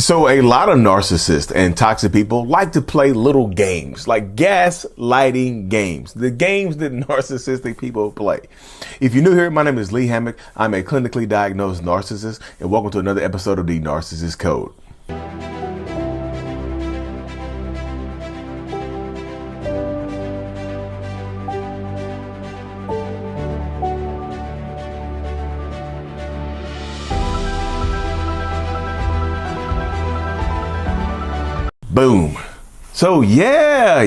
So a lot of narcissists and toxic people like to play little games, like gaslighting games, the games that narcissistic people play. If you're new here, my name is Lee Hammock. I'm a clinically diagnosed narcissist, and welcome to another episode of the Narcissist Code. Boom. So yeah,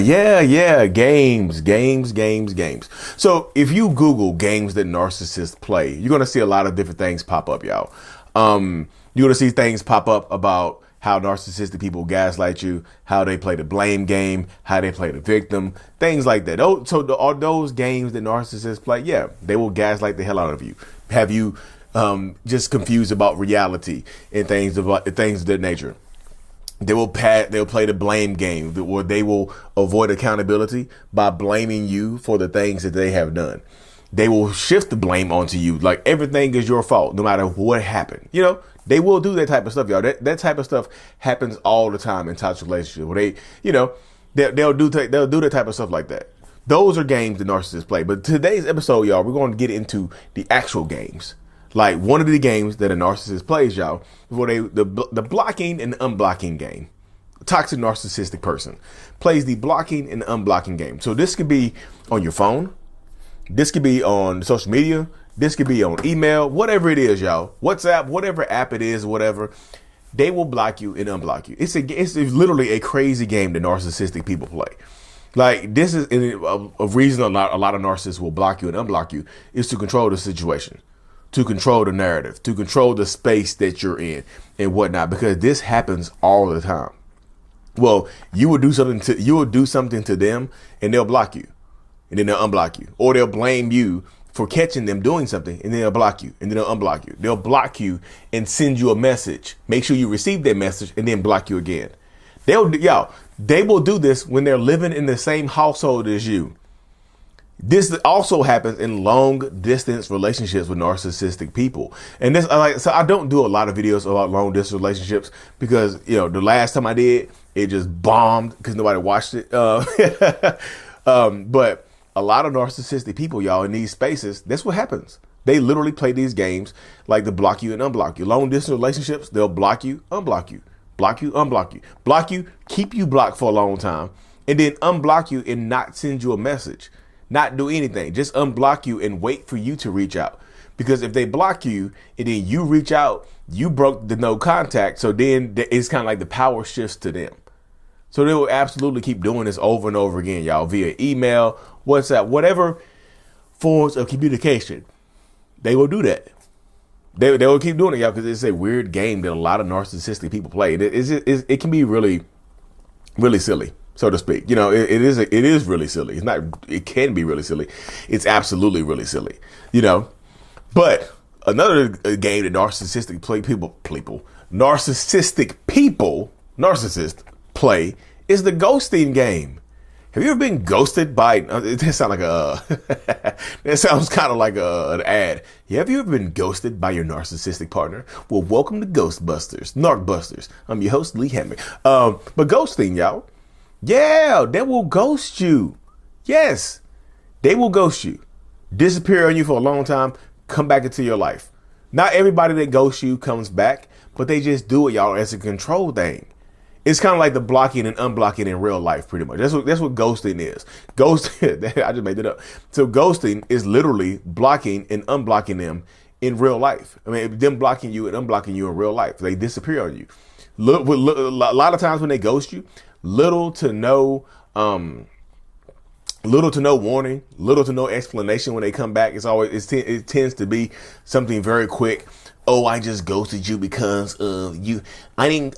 games. So if you Google games that narcissists play, you're going to see a lot of different things pop up, y'all. You're going to see things pop up about how narcissistic people gaslight you, how they play the blame game, how they play the victim, things like that. All those games that narcissists play, yeah, they will gaslight the hell out of you. Have you just confused about reality and things of that nature. They'll play the blame game, where they will avoid accountability by blaming you for the things that they have done. They will shift the blame onto you, like everything is your fault, no matter what happened. You know, they will do that type of stuff, y'all. That type of stuff happens all the time in toxic relationships, where they'll do that type of stuff like that. Those are games that narcissists play. But today's episode, y'all, we're going to get into the actual games. Like one of the games that a narcissist plays, y'all, where the blocking and unblocking game. A toxic narcissistic person plays the blocking and unblocking game. So this could be on your phone. This could be on social media. This could be on email, whatever it is, y'all. WhatsApp, whatever app it is, whatever. They will block you and unblock you. It's literally a crazy game that narcissistic people play. Like this is a reason a lot of narcissists will block you and unblock you is to control the situation, to control the narrative, to control the space that you're in and whatnot, because this happens all the time. Well, you will do something to them and they'll block you and then they'll unblock you, or they'll blame you for catching them doing something and then they'll block you and then they'll unblock you. They'll block you and send you a message. Make sure you receive that message and then block you again. They will do this when they're living in the same household as you. This also happens in long distance relationships with narcissistic people. And so I don't do a lot of videos about long distance relationships because, the last time I did, it just bombed because nobody watched it. But a lot of narcissistic people, y'all, in these spaces, that's what happens. They literally play these games like to block you and unblock you. Long distance relationships, they'll block you, unblock you, block you, unblock you, block you, keep you blocked for a long time, and then unblock you and not send you a message. Not do anything, just unblock you and wait for you to reach out. Because if they block you and then you reach out, you broke the no contact. So then it's kind of like the power shifts to them. So they will absolutely keep doing this over and over again, y'all, via email, WhatsApp, whatever forms of communication. They will do that. They will keep doing it, y'all, because it's a weird game that a lot of narcissistic people play. It can be really, really silly, so to speak. It is really silly. It can be really silly. It's absolutely really silly, But another game that narcissists play is the ghosting game. Have you ever been ghosted by, that sounds kind of like an ad. Have you ever been ghosted by your narcissistic partner? Well, welcome to Ghostbusters, Narcbusters. I'm your host, Lee Hammock. But ghosting, y'all. Yeah, they will ghost you. Yes, they will ghost you. Disappear on you for a long time, come back into your life. Not everybody that ghosts you comes back, but they just do it, y'all, as a control thing. It's kind of like the blocking and unblocking in real life, pretty much. That's what ghosting is. Ghosting, I just made it up. So ghosting is literally blocking and unblocking them in real life. I mean, them blocking you and unblocking you in real life. They disappear on you. A lot of times when they ghost you, little to no warning, little to no explanation when they come back. It tends to be something very quick. Oh, I just ghosted you because of you. I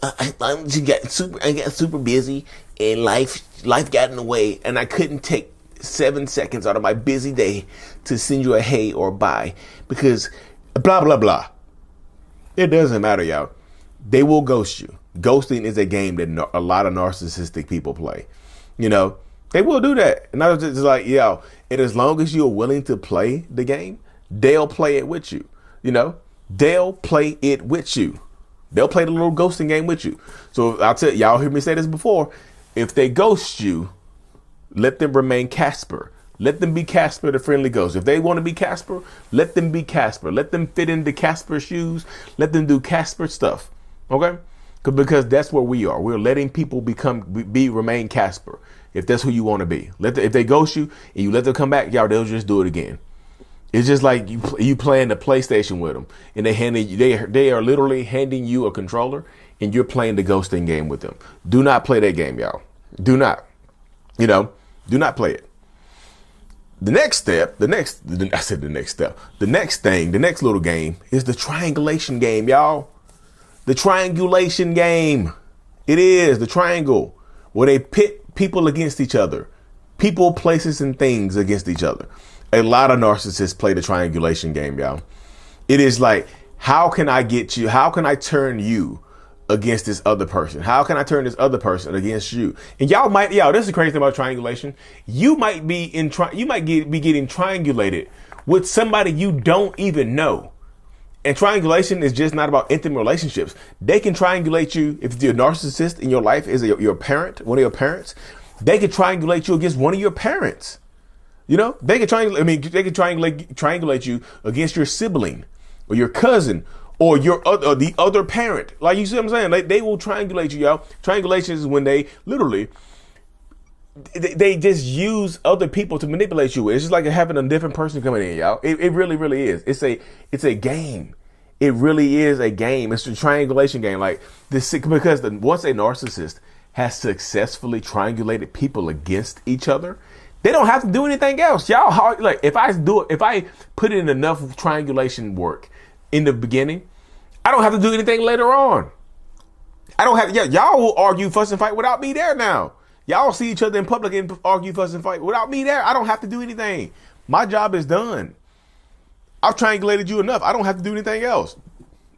got super busy and life got in the way, and I couldn't take 7 seconds out of my busy day to send you a hey or bye because blah blah blah. It doesn't matter, y'all. They will ghost you. Ghosting is a game that a lot of narcissistic people play. They will do that. And I was just like, and as long as you're willing to play the game, they'll play it with you. They'll play it with you. They'll play the little ghosting game with you. So I'll tell y'all, heard me say this before. If they ghost you, let them remain Casper. Let them be Casper, the friendly ghost. If they want to be Casper, let them be Casper. Let them fit into Casper's shoes. Let them do Casper stuff. Okay? Because that's where we are. We're letting people remain Casper. If that's who you want to be. If they ghost you and you let them come back, y'all, they'll just do it again. It's just like you playing the PlayStation with them, and they are literally handing you a controller, and you're playing the ghosting game with them. Do not play that game, y'all. Do not. Do not play it. The next little game is the triangulation game, y'all. The triangulation game. It is the triangle where they pit people against each other. People, places, and things against each other. A lot of narcissists play the triangulation game, y'all. It is like, how can I get you? How can I turn you against this other person? How can I turn this other person against you? And this is the crazy thing about triangulation. You might be getting triangulated with somebody you don't even know. And triangulation is just not about intimate relationships. They can triangulate you if your narcissist in your life is your parent, one of your parents. They can triangulate you against one of your parents. They can triangulate you against your sibling or your cousin or the other parent. Like, you see what I'm saying? They will triangulate you, y'all. Triangulation is when they literally they just use other people to manipulate you. It's just like having a different person coming in, y'all. It really, really is. It's a game. It really is a game. It's a triangulation game. Like this, because once a narcissist has successfully triangulated people against each other, they don't have to do anything else. Y'all, like if I put in enough triangulation work in the beginning, I don't have to do anything later on. Y'all will argue, fuss, and fight without me there now. Y'all see each other in public and argue, fuss, and fight without me there. I don't have to do anything. My job is done. I've triangulated you enough. I don't have to do anything else.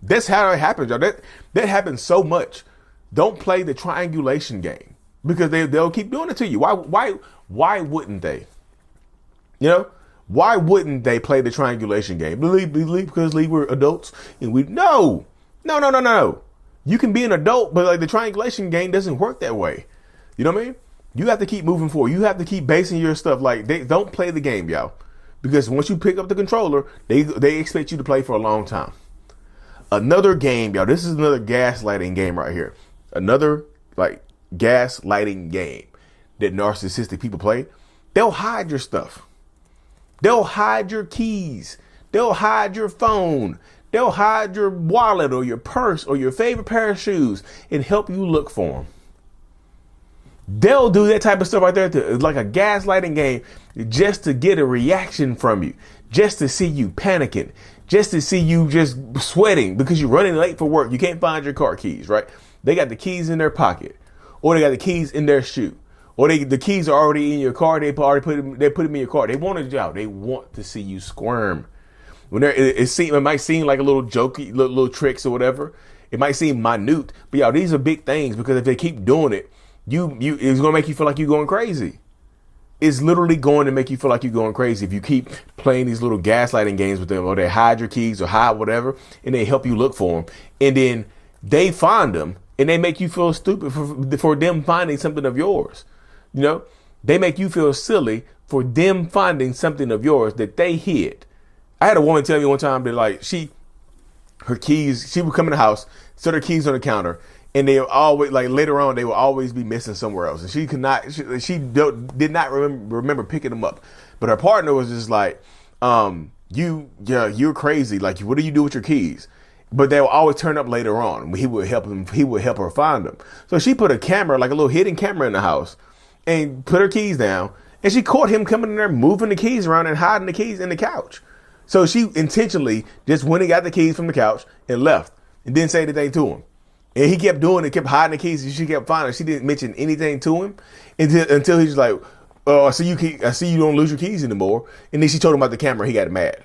That's how it happens, y'all. That happens so much. Don't play the triangulation game because they'll keep doing it to you. Why wouldn't they? Why wouldn't they play the triangulation game? Because we were adults and no. You can be an adult, but like the triangulation game doesn't work that way. You know what I mean? You have to keep moving forward. You have to keep basing your stuff. Like, they don't play the game, y'all. Because once you pick up the controller, they expect you to play for a long time. Another game, y'all. This is another gaslighting game right here. Another like gaslighting game that narcissistic people play. They'll hide your stuff. They'll hide your keys. They'll hide your phone. They'll hide your wallet or your purse or your favorite pair of shoes and help you look for them. They'll do that type of stuff right there. It's like a gaslighting game just to get a reaction from you, just to see you panicking, just to see you just sweating because you're running late for work. You can't find your car keys, right? They got the keys in their pocket or they got the keys in their shoe or the keys are already in your car. They put them in your car. They want a job. They want to see you squirm. When it might seem like a little jokey, little tricks or whatever. It might seem minute, but y'all, these are big things because if they keep doing it, it's going to make you feel like you're going crazy. It's literally going to make you feel like you're going crazy if you keep playing these little gaslighting games with them, or they hide your keys or hide whatever, and they help you look for them. And then they find them and they make you feel stupid for them finding something of yours. They make you feel silly for them finding something of yours that they hid. I had a woman tell me one time that like she would come in the house, set her keys on the counter, and they always, like later on, they will always be missing somewhere else. And she did not remember picking them up. But her partner was just like, you're crazy. Like, what do you do with your keys? But they will always turn up later on. He would help her find them. So she put a camera, like a little hidden camera in the house and put her keys down. And she caught him coming in there, moving the keys around and hiding the keys in the couch. So she intentionally just went and got the keys from the couch and left and didn't say anything to him. And he kept doing it, kept hiding the keys, and she kept finding. She didn't mention anything to him until he's like, "Oh, I see you don't lose your keys anymore." And then she told him about the camera. He got mad.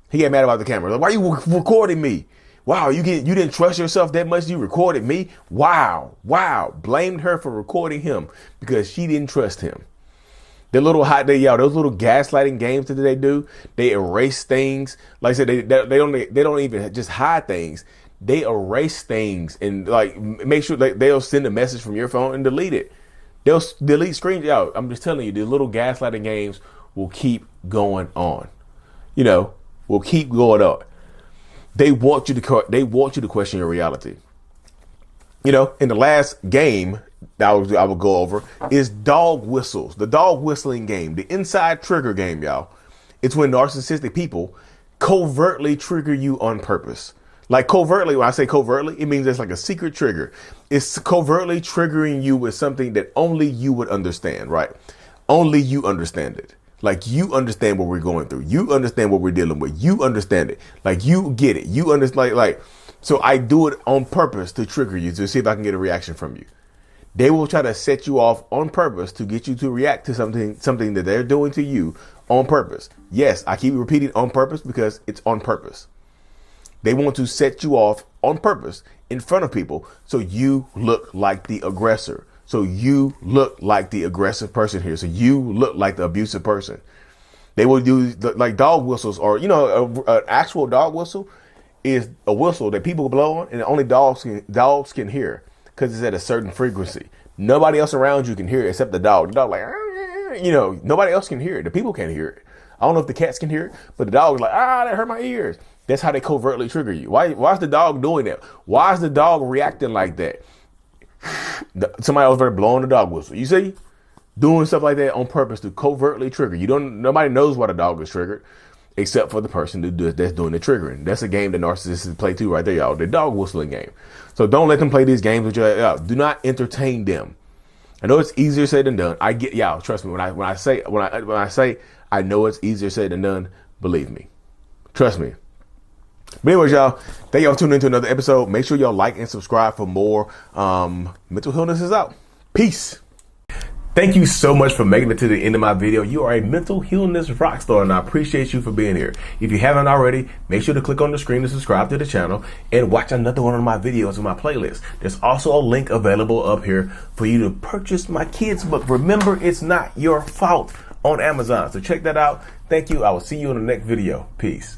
He got mad about the camera. Like, why are you recording me? Wow, you didn't trust yourself that much. You recorded me. Wow. Blamed her for recording him because she didn't trust him. Those little gaslighting games that they do, they erase things. Like I said, they don't even just hide things. they erase things and like make sure like they'll send a message from your phone and delete it. They'll delete screens out. I'm just telling you, the little gaslighting games will keep going on. You know, will keep going on. They want you to question your reality. You know, in the last game that I will go over is dog whistles. The dog whistling game, the inside trigger game, y'all. It's when narcissistic people covertly trigger you on purpose. Like covertly, when I say covertly, it means it's like a secret trigger. It's covertly triggering you with something that only you would understand, right? Only you understand it. Like you understand what we're going through. You understand what we're dealing with. You understand it. Like you get it. You understand. Like, so I do it on purpose to trigger you, to see if I can get a reaction from you. They will try to set you off on purpose to get you to react to something that they're doing to you on purpose. Yes, I keep repeating on purpose because it's on purpose. They want to set you off on purpose in front of people so you look like the aggressor. So you look like the aggressive person here. So you look like the abusive person. They will do like dog whistles, or, you know, an actual dog whistle is a whistle that people blow on and only dogs can hear because it's at a certain frequency. Nobody else around you can hear it except the dog. The dog like, you know, nobody else can hear it. The people can't hear it. I don't know if the cats can hear it, but the dog is like, that hurt my ears. That's how they covertly trigger you. Why is the dog doing that? Why is the dog reacting like that? Somebody else better blowing the dog whistle. You see? Doing stuff like that on purpose to covertly trigger. Nobody knows why the dog is triggered except for the person that's doing the triggering. That's a game that narcissists play too right there, y'all. The dog whistling game. So don't let them play these games with you. Do not entertain them. I know it's easier said than done. I get, y'all, trust me, when I say I know it's easier said than done, believe me. Trust me. But anyways, y'all, thank y'all for tuning into another episode. Make sure y'all like and subscribe for more. Mental Healness is out. Peace. Thank you so much for making it to the end of my video. You are a mental illness rock star, and I appreciate you for being here. If you haven't already, make sure to click on the screen to subscribe to the channel and watch another one of my videos in my playlist. There's also a link available up here for you to purchase my kids' book, Remember It's Not Your Fault, on Amazon. So check that out. Thank you. I will see you in the next video. Peace.